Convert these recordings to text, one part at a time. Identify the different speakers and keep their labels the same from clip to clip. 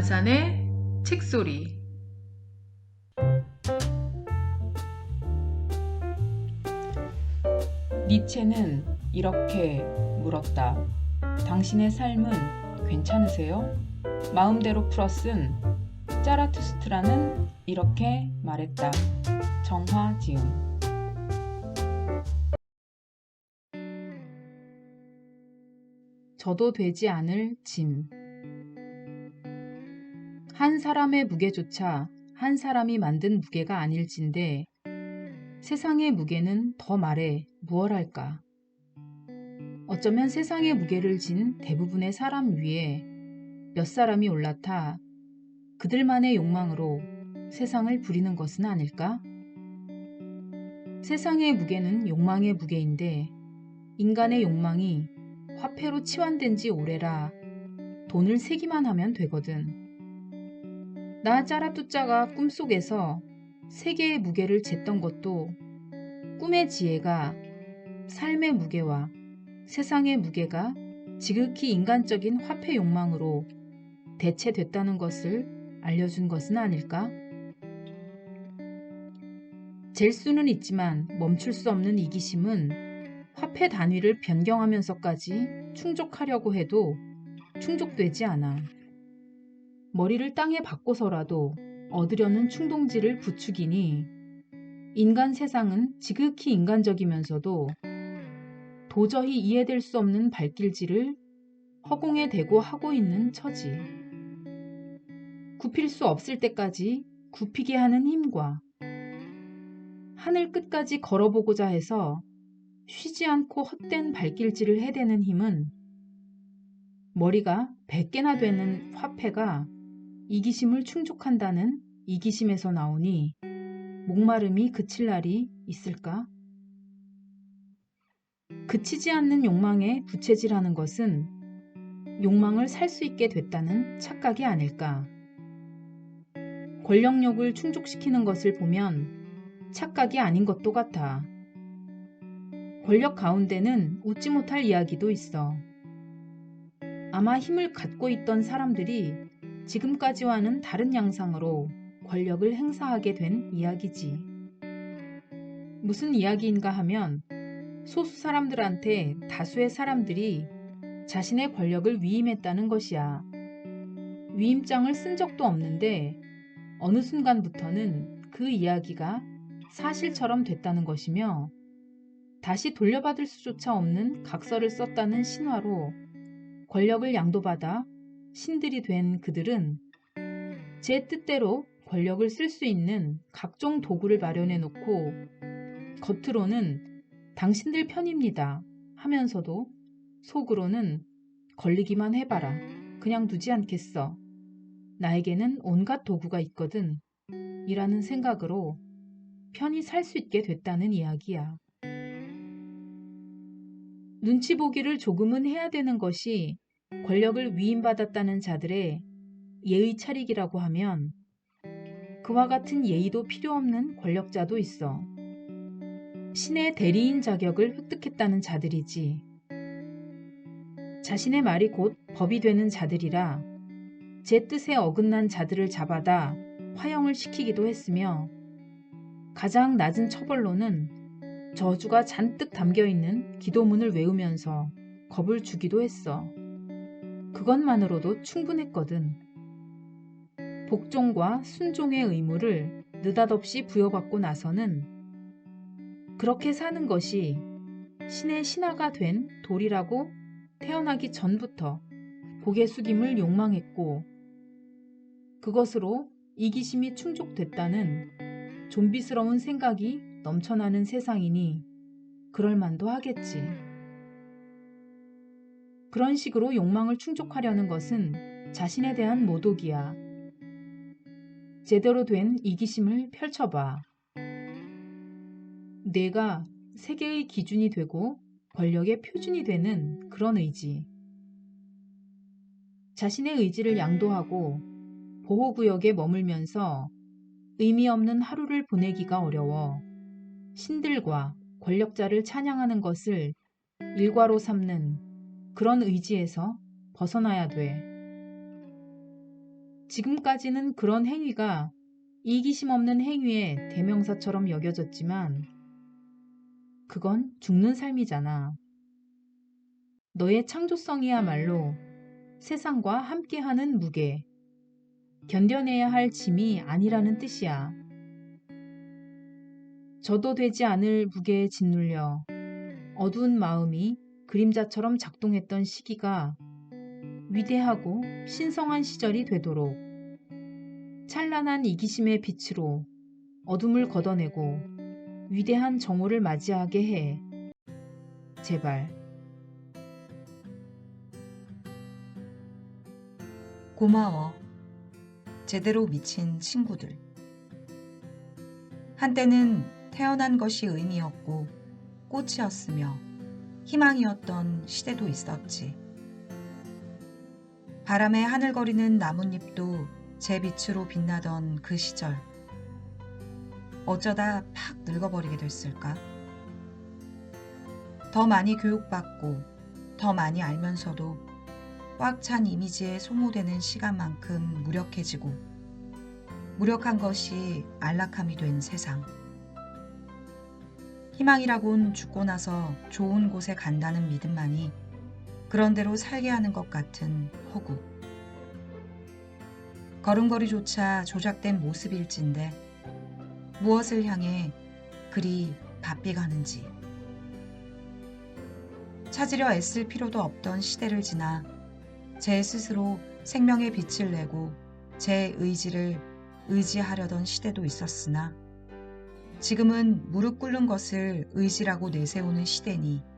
Speaker 1: 강산의 책소리. 니체는 이렇게 물었다. 당신의 삶은 괜찮으세요? 마음대로 풀어쓴 짜라투스트라는 이렇게 말했다. 정화지음. 저도 되지 않을 짐. 한 사람의 무게조차 한 사람이 만든 무게가 아닐진데 세상의 무게는 더 말해 무얼할까. 어쩌면 세상의 무게를 진 대부분의 사람 위에 몇 사람이 올라타 그들만의 욕망으로 세상을 부리는 것은 아닐까? 세상의 무게는 욕망의 무게인데 인간의 욕망이 화폐로 치환된 지 오래라 돈을 세기만 하면 되거든. 나 짜라뚜짜가 꿈속에서 세계의 무게를 쟀던 것도 꿈의 지혜가 삶의 무게와 세상의 무게가 지극히 인간적인 화폐 욕망으로 대체됐다는 것을 알려준 것은 아닐까? 잴 수는 있지만 멈출 수 없는 이기심은 화폐 단위를 변경하면서까지 충족하려고 해도 충족되지 않아. 머리를 땅에 박고서라도 얻으려는 충동지를 부추기니 인간 세상은 지극히 인간적이면서도 도저히 이해될 수 없는 발길질을 허공에 대고 하고 있는 처지. 굽힐 수 없을 때까지 굽히게 하는 힘과 하늘 끝까지 걸어보고자 해서 쉬지 않고 헛된 발길질을 해대는 힘은 머리가 100개나 되는 화폐가 이기심을 충족한다는 이기심에서 나오니 목마름이 그칠 날이 있을까? 그치지 않는 욕망에 부채질하는 것은 욕망을 살 수 있게 됐다는 착각이 아닐까? 권력욕을 충족시키는 것을 보면 착각이 아닌 것도 같아. 권력 가운데는 웃지 못할 이야기도 있어. 아마 힘을 갖고 있던 사람들이 지금까지와는 다른 양상으로 권력을 행사하게 된 이야기지. 무슨 이야기인가 하면 소수 사람들한테 다수의 사람들이 자신의 권력을 위임했다는 것이야. 위임장을 쓴 적도 없는데 어느 순간부터는 그 이야기가 사실처럼 됐다는 것이며 다시 돌려받을 수조차 없는 각서를 썼다는 신화로 권력을 양도받아 신들이 된 그들은 제 뜻대로 권력을 쓸 수 있는 각종 도구를 마련해 놓고 겉으로는 당신들 편입니다 하면서도 속으로는 걸리기만 해봐라. 그냥 두지 않겠어. 나에게는 온갖 도구가 있거든. 이라는 생각으로 편히 살 수 있게 됐다는 이야기야. 눈치 보기를 조금은 해야 되는 것이 권력을 위임받았다는 자들의 예의 차리기라고 하면 그와 같은 예의도 필요 없는 권력자도 있어. 신의 대리인 자격을 획득했다는 자들이지. 자신의 말이 곧 법이 되는 자들이라 제 뜻에 어긋난 자들을 잡아다 화형을 시키기도 했으며 가장 낮은 처벌로는 저주가 잔뜩 담겨있는 기도문을 외우면서 겁을 주기도 했어. 그것만으로도 충분했거든. 복종과 순종의 의무를 느닷없이 부여받고 나서는 그렇게 사는 것이 신의 신하가 된 도리라고 태어나기 전부터 고개 숙임을 욕망했고 그것으로 이기심이 충족됐다는 좀비스러운 생각이 넘쳐나는 세상이니 그럴만도 하겠지. 그런 식으로 욕망을 충족하려는 것은 자신에 대한 모독이야. 제대로 된 이기심을 펼쳐봐. 뇌가 세계의 기준이 되고 권력의 표준이 되는 그런 의지. 자신의 의지를 양도하고 보호구역에 머물면서 의미 없는 하루를 보내기가 어려워 신들과 권력자를 찬양하는 것을 일과로 삼는 그런 의지에서 벗어나야 돼. 지금까지는 그런 행위가 이기심 없는 행위의 대명사처럼 여겨졌지만 그건 죽는 삶이잖아. 너의 창조성이야말로 세상과 함께하는 무게, 견뎌내야 할 짐이 아니라는 뜻이야. 저도 되지 않을 무게에 짓눌려 어두운 마음이 그림자처럼 작동했던 시기가 위대하고 신성한 시절이 되도록 찬란한 이기심의 빛으로 어둠을 걷어내고 위대한 정오를 맞이하게 해. 제발.
Speaker 2: 고마워. 제대로 미친 친구들. 한때는 태어난 것이 의미였고 꽃이었으며 희망이었던 시대도 있었지. 바람에 하늘거리는 나뭇잎도 제 빛으로 빛나던 그 시절. 어쩌다 팍 늙어버리게 됐을까? 더 많이 교육받고 더 많이 알면서도 꽉 찬 이미지에 소모되는 시간만큼 무력해지고 무력한 것이 안락함이 된 세상. 희망이라곤 죽고 나서 좋은 곳에 간다는 믿음만이 그런 대로 살게 하는 것 같은 허구. 걸음걸이조차 조작된 모습일진데 무엇을 향해 그리 바삐 가는지. 찾으려 애쓸 필요도 없던 시대를 지나 제 스스로 생명의 빛을 내고 제 의지를 의지하려던 시대도 있었으나 지금은 무릎 꿇는 것을 의지라고 내세우는 시대니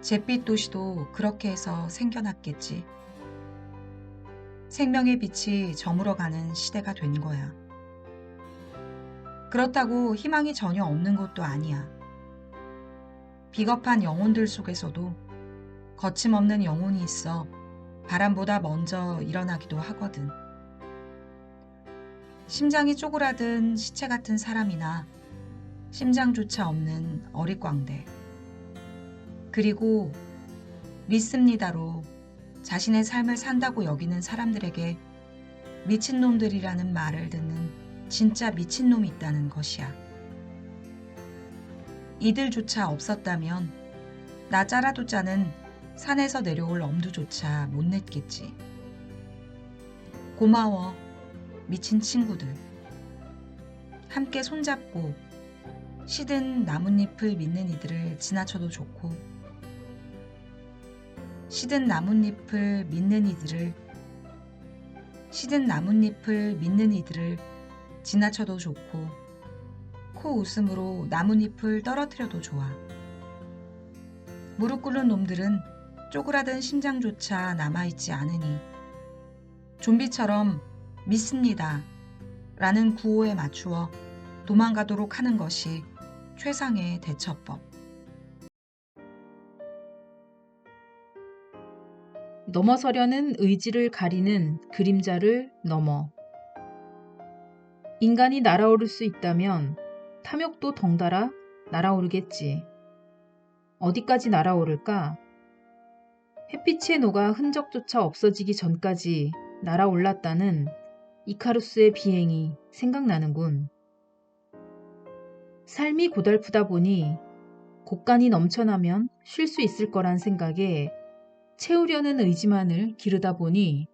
Speaker 2: 잿빛 도시도 그렇게 해서 생겨났겠지. 생명의 빛이 저물어가는 시대가 된 거야. 그렇다고 희망이 전혀 없는 것도 아니야. 비겁한 영혼들 속에서도 거침없는 영혼이 있어 바람보다 먼저 일어나기도 하거든. 심장이 쪼그라든 시체 같은 사람이나 심장조차 없는 어릿광대. 그리고 믿습니다로 자신의 삶을 산다고 여기는 사람들에게 미친놈들이라는 말을 듣는 진짜 미친놈이 있다는 것이야. 이들조차 없었다면 나 짜라도 짜는 산에서 내려올 엄두조차 못 냈겠지. 고마워, 미친 친구들. 함께 손잡고 시든 나뭇잎을 믿는 이들을 지나쳐도 좋고 시든 나뭇잎을 믿는 이들을 지나쳐도 좋고 코 웃음으로 나뭇잎을 떨어뜨려도 좋아. 무릎 꿇는 놈들은 쪼그라든 심장조차 남아있지 않으니 좀비처럼 믿습니다 라는 구호에 맞추어 도망가도록 하는 것이 최상의 대처법.
Speaker 1: 넘어서려는 의지를 가리는 그림자를 넘어. 인간이 날아오를 수 있다면 탐욕도 덩달아 날아오르겠지. 어디까지 날아오를까? 햇빛에 녹아 흔적조차 없어지기 전까지 날아올랐다는 이카루스의 비행이 생각나는군. 삶이 고달프다 보니 곡간이 넘쳐나면 쉴 수 있을 거란 생각에 채우려는 의지만을 기르다 보니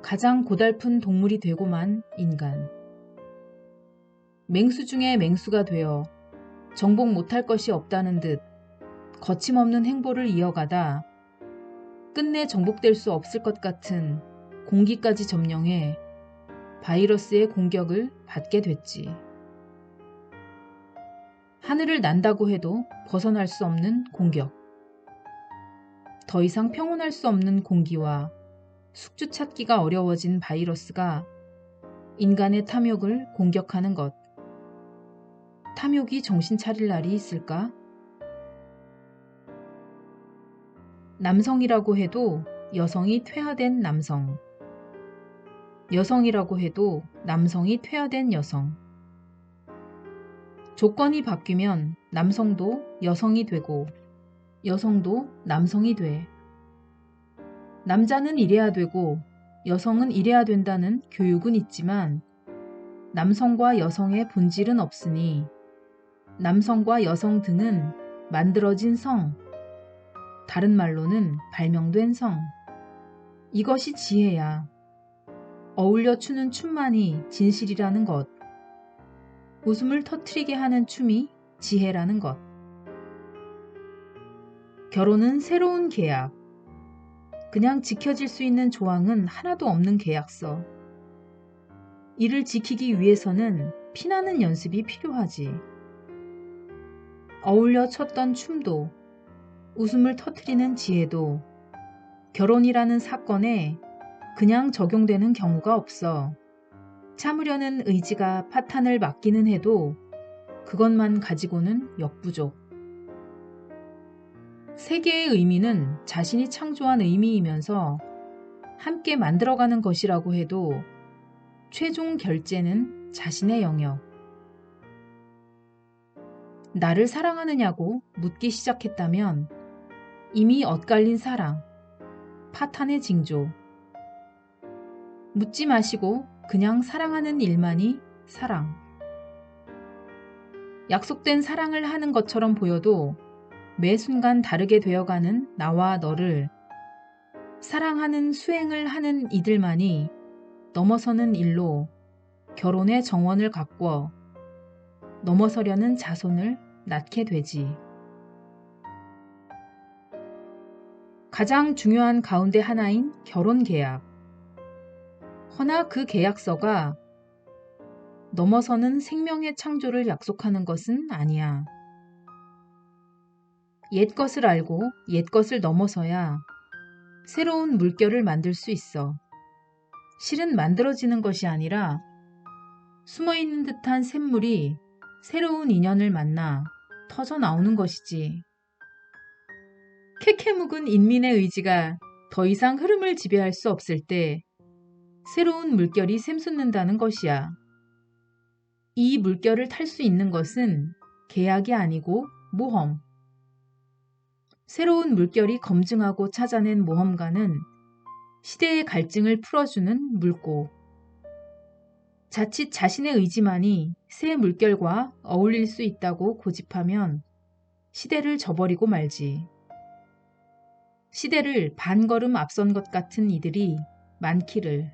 Speaker 1: 가장 고달픈 동물이 되고만 인간. 맹수 중에 맹수가 되어 정복 못할 것이 없다는 듯 거침없는 행보를 이어가다 끝내 정복될 수 없을 것 같은 공기까지 점령해 바이러스의 공격을 받게 됐지. 하늘을 난다고 해도 벗어날 수 없는 공격. 더 이상 평온할 수 없는 공기와 숙주 찾기가 어려워진 바이러스가 인간의 탐욕을 공격하는 것. 탐욕이 정신 차릴 날이 있을까? 남성이라고 해도 여성이 퇴화된 남성. 여성이라고 해도 남성이 퇴화된 여성. 조건이 바뀌면 남성도 여성이 되고 여성도 남성이 돼. 남자는 이래야 되고 여성은 이래야 된다는 교육은 있지만 남성과 여성의 본질은 없으니 남성과 여성 등은 만들어진 성, 다른 말로는 발명된 성. 이것이 지혜야. 어울려 추는 춤만이 진실이라는 것. 웃음을 터뜨리게 하는 춤이 지혜라는 것. 결혼은 새로운 계약. 그냥 지켜질 수 있는 조항은 하나도 없는 계약서. 이를 지키기 위해서는 피나는 연습이 필요하지. 어울려 췄던 춤도, 웃음을 터뜨리는 지혜도 결혼이라는 사건에 그냥 적용되는 경우가 없어. 참으려는 의지가 파탄을 맞기는 해도 그것만 가지고는 역부족. 세계의 의미는 자신이 창조한 의미이면서 함께 만들어가는 것이라고 해도 최종 결제는 자신의 영역. 나를 사랑하느냐고 묻기 시작했다면 이미 엇갈린 사랑, 파탄의 징조. 묻지 마시고 그냥 사랑하는 일만이 사랑. 약속된 사랑을 하는 것처럼 보여도 매 순간 다르게 되어가는 나와 너를 사랑하는 수행을 하는 이들만이 넘어서는 일로 결혼의 정원을 가꿔 넘어서려는 자손을 낳게 되지. 가장 중요한 가운데 하나인 결혼 계약. 허나 그 계약서가 넘어서는 생명의 창조를 약속하는 것은 아니야. 옛 것을 알고 옛 것을 넘어서야 새로운 물결을 만들 수 있어. 실은 만들어지는 것이 아니라 숨어있는 듯한 샘물이 새로운 인연을 만나 터져 나오는 것이지. 캐캐묵은 인민의 의지가 더 이상 흐름을 지배할 수 없을 때 새로운 물결이 샘솟는다는 것이야. 이 물결을 탈 수 있는 것은 계약이 아니고 모험. 새로운 물결이 검증하고 찾아낸 모험가는 시대의 갈증을 풀어주는 물고. 자칫 자신의 의지만이 새 물결과 어울릴 수 있다고 고집하면 시대를 저버리고 말지. 시대를 반걸음 앞선 것 같은 이들이 많기를.